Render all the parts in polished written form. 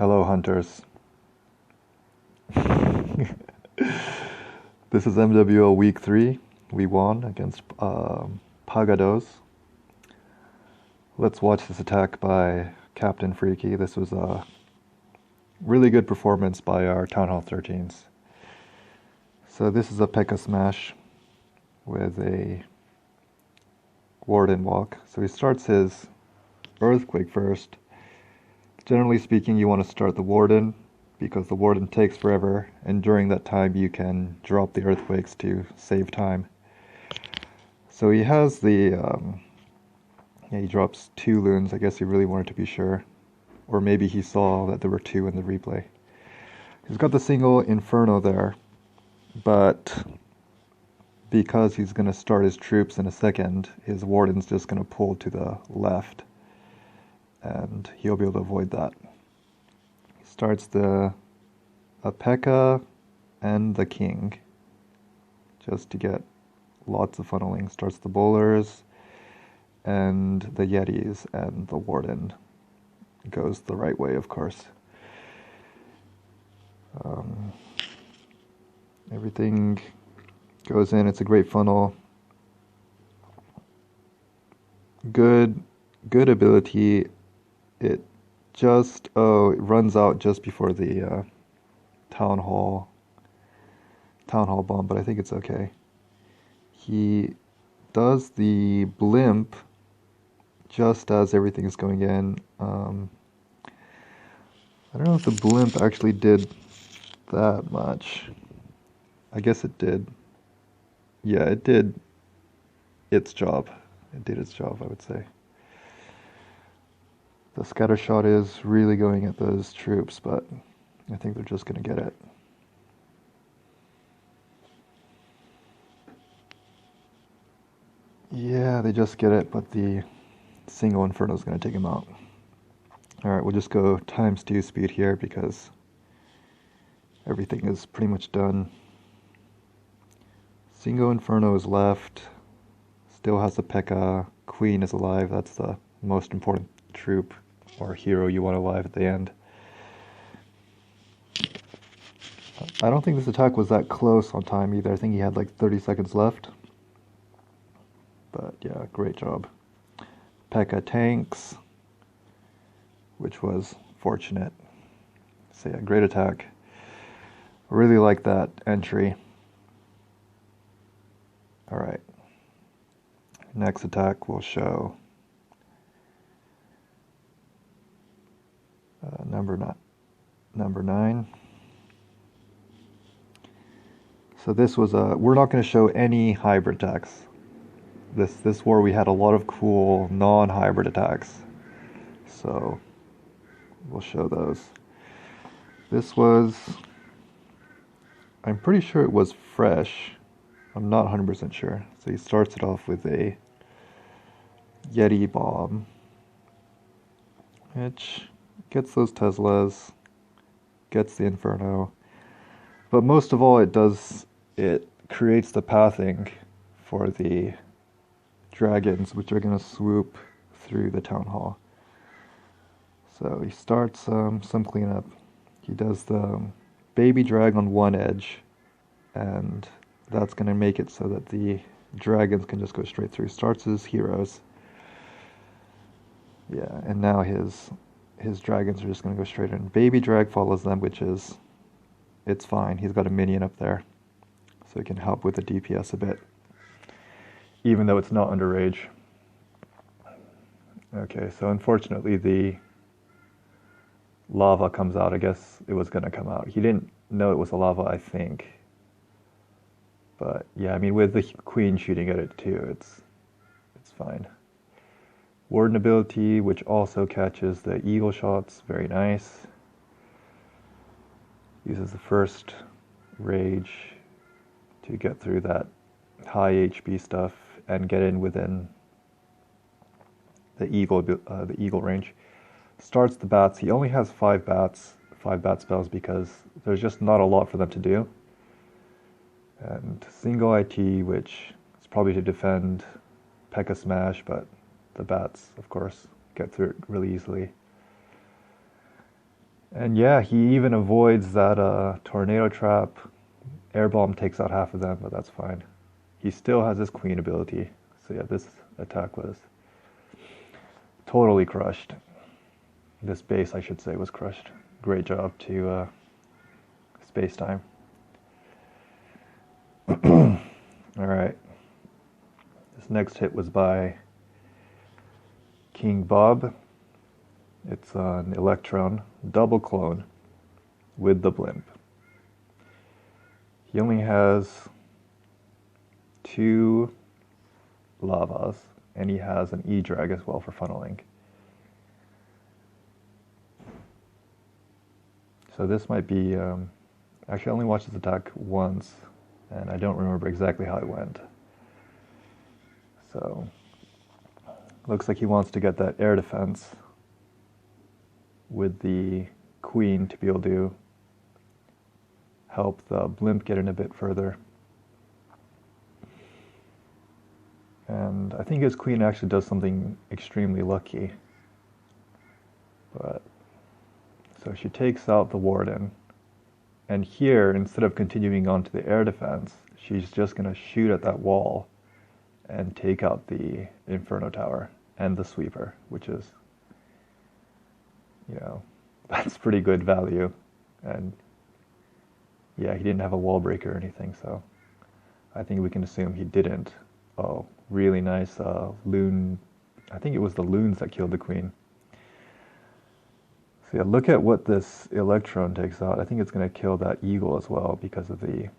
Hello, hunters. This is MWL Week 3. We won against Pagados. Let's watch this attack by Captain Freaky. This was a really good performance by our Town Hall 13s. So this is a P.E.K.K.A. smash with a Warden walk. So he starts his Earthquake first. Generally speaking, you want to start the Warden because the Warden takes forever, and during that time you can drop the Earthquakes to save time. So he has the, he drops 2 loons. I guess he really wanted to be sure. Or maybe he saw that there were 2 in the replay. He's got the single Inferno there, but because he's going to start his troops in a second, his Warden's just going to pull to the left, and he'll be able to avoid that. He starts the P.E.K.K.A. and the King, just to get lots of funneling. Starts the Bowlers and the Yetis, and the Warden goes the right way, of course. Everything goes in. It's a great funnel. Good ability. It runs out just before the town hall bomb, but I think it's okay. He does the blimp just as everything is going in. I don't know if the blimp actually did that much. I guess it did. Yeah, it did its job. It did its job, I would say. The scatter shot is really going at those troops, but I think they're just going to get it. Yeah, they just get it, but the single Inferno is going to take him out. Alright, we'll just go ×2 speed here because everything is pretty much done. Single Inferno is left, still has a P.E.K.K.A. Queen is alive. That's the most important troop or hero you want alive at the end. I don't think this attack was that close on time either. I think he had like 30 seconds left. But yeah, great job. P.E.K.K.A. tanks, which was fortunate. So yeah, great attack. Really like that entry. Alright. Next attack will show number 9. So this was we're not going to show any hybrid attacks. This war we had a lot of cool non-hybrid attacks. So we'll show those. This was, I'm pretty sure it was fresh. I'm not 100% sure. So he starts it off with a Yeti bomb, which gets those Teslas, gets the Inferno. But most of all it creates the pathing for the dragons, which are going to swoop through the town hall. So he starts some cleanup. He does the baby drag on one edge, and that's going to make it so that the dragons can just go straight through. Starts his heroes. Yeah, and now his dragons are just going to go straight in. Baby drag follows them, it's fine. He's got a minion up there, so he can help with the DPS a bit, even though it's not under rage. Okay, so unfortunately the lava comes out. I guess it was going to come out. He didn't know it was a lava, I think. But yeah, I mean, with the queen shooting at it too, it's fine. Warden ability, which also catches the eagle shots. Very nice. Uses the first rage to get through that high HP stuff and get in within the eagle range. Starts the bats. He only has 5 bat spells because there's just not a lot for them to do. And single IT, which is probably to defend P.E.K.K.A. smash, but the bats, of course, get through it really easily. And yeah, he even avoids that tornado trap. Air bomb takes out half of them, but that's fine. He still has his queen ability. So yeah, this attack was totally crushed. This base, I should say, was crushed. Great job to space time. Alright. This next hit was by King Bob. It's an Electron double clone with the blimp. He only has 2 lavas, and he has an E-drag as well for funneling. So this might be, actually I only watched this attack once, and I don't remember exactly how it went. So, looks like he wants to get that air defense with the queen to be able to help the blimp get in a bit further. And I think his queen actually does something extremely lucky. But so she takes out the warden, and here, instead of continuing on to the air defense, she's just going to shoot at that wall and take out the Inferno Tower and the sweeper, which is, you know, that's pretty good value. And yeah, he didn't have a wall breaker or anything, so I think we can assume he didn't. Oh, really nice loon. I think it was the loons that killed the queen. So yeah, look at what this Electron takes out. I think it's going to kill that eagle as well because of the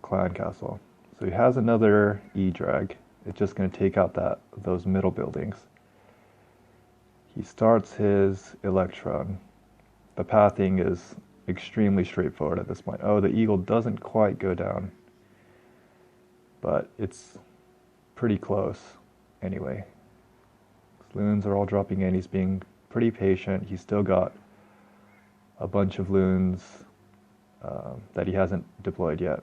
clan castle. So he has another E-drag. It's just going to take out those middle buildings. He starts his Electron. The pathing is extremely straightforward at this point. Oh, the eagle doesn't quite go down, but it's pretty close anyway. His loons are all dropping in. He's being pretty patient. He's still got a bunch of loons that he hasn't deployed yet.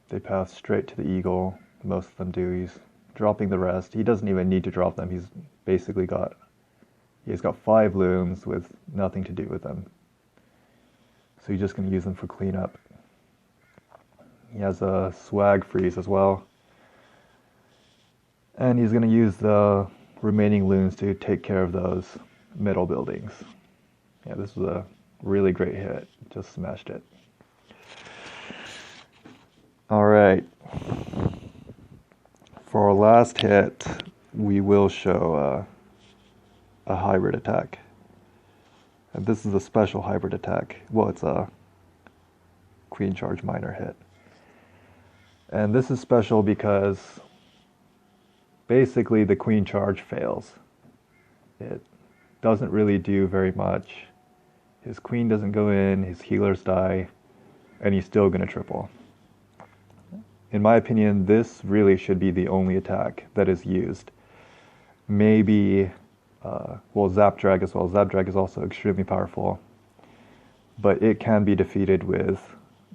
They pass straight to the eagle. Most of them do. He's dropping the rest. He doesn't even need to drop them. He's basically he's got 5 loons with nothing to do with them. So he's just going to use them for cleanup. He has a swag freeze as well. And he's going to use the remaining loons to take care of those middle buildings. Yeah, this was a really great hit. Just smashed it. Alright. For our last hit, we will show a hybrid attack. And this is a special hybrid attack. Well, it's a queen charge minor hit. And this is special because basically the queen charge fails. It doesn't really do very much. His queen doesn't go in, his healers die, and he's still going to triple. In my opinion, this really should be the only attack that is used. Maybe, well, Zap Drag as well. Zap Drag is also extremely powerful, but it can be defeated with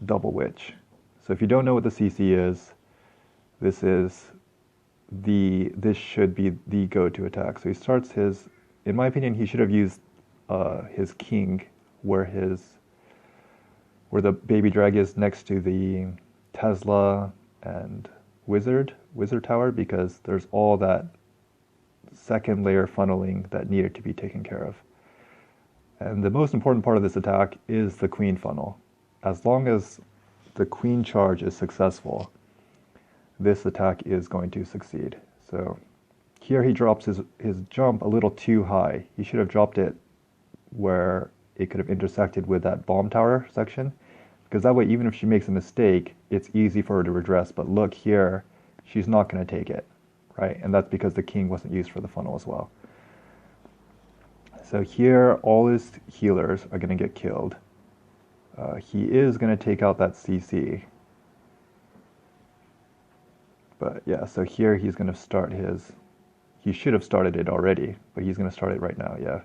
Double Witch. So if you don't know what the CC is, this should be the go-to attack. So he starts his, in my opinion, he should have used his king where the baby drag is next to the Tesla and Wizard Tower, because there's all that second layer funneling that needed to be taken care of. And the most important part of this attack is the queen funnel. As long as the queen charge is successful, this attack is going to succeed. So here he drops his jump a little too high. He should have dropped it where it could have intersected with that bomb tower section, because that way even if she makes a mistake, it's easy for her to redress. But look here, she's not going to take it, right? And that's because the king wasn't used for the funnel as well. So here all his healers are going to get killed. He is going to take out that CC. But yeah, so here he's going to start his, he should have started it already, but he's going to start it right now, yeah.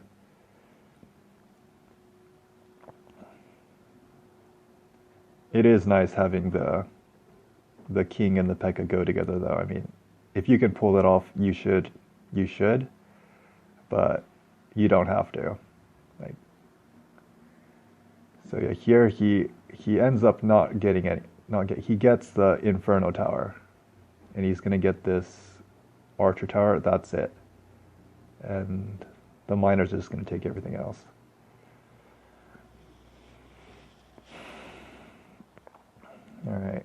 It is nice having the king and the P.E.K.K.A go together though. I mean, if you can pull that off, you should. But you don't have to. Like, so yeah, here he ends up not getting any, he gets the Inferno Tower, and he's gonna get this Archer Tower. That's it, and the miners are just gonna take everything else. All right.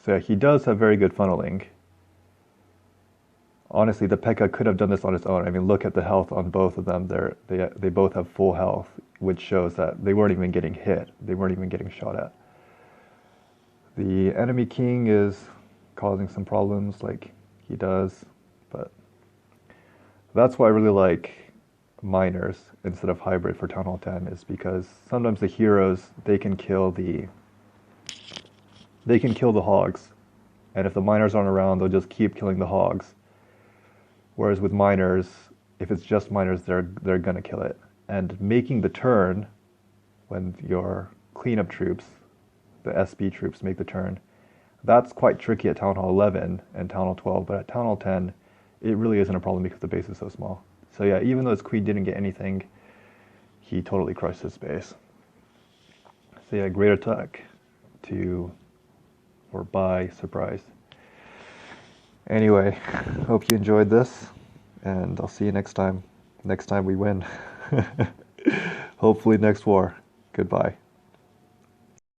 So he does have very good funneling. Honestly, the P.E.K.K.A could have done this on its own. I mean, look at the health on both of them. They both have full health, which shows that they weren't even getting hit. They weren't even getting shot at. The enemy king is causing some problems, like he does, but that's why I really like miners instead of hybrid for Town Hall 10, is because sometimes the heroes, they can kill the hogs, and if the miners aren't around, they'll just keep killing the hogs. Whereas with miners, if it's just miners, they're gonna kill it. And making the turn, when your cleanup troops, the SB troops, make the turn, that's quite tricky at Town Hall 11 and Town Hall 12. But at Town Hall 10, it really isn't a problem because the base is so small. So yeah, even though his queen didn't get anything, he totally crushed his base. So yeah, great attack by surprise. Anyway, hope you enjoyed this, and I'll see you next time. Next time we win. Hopefully next war. Goodbye.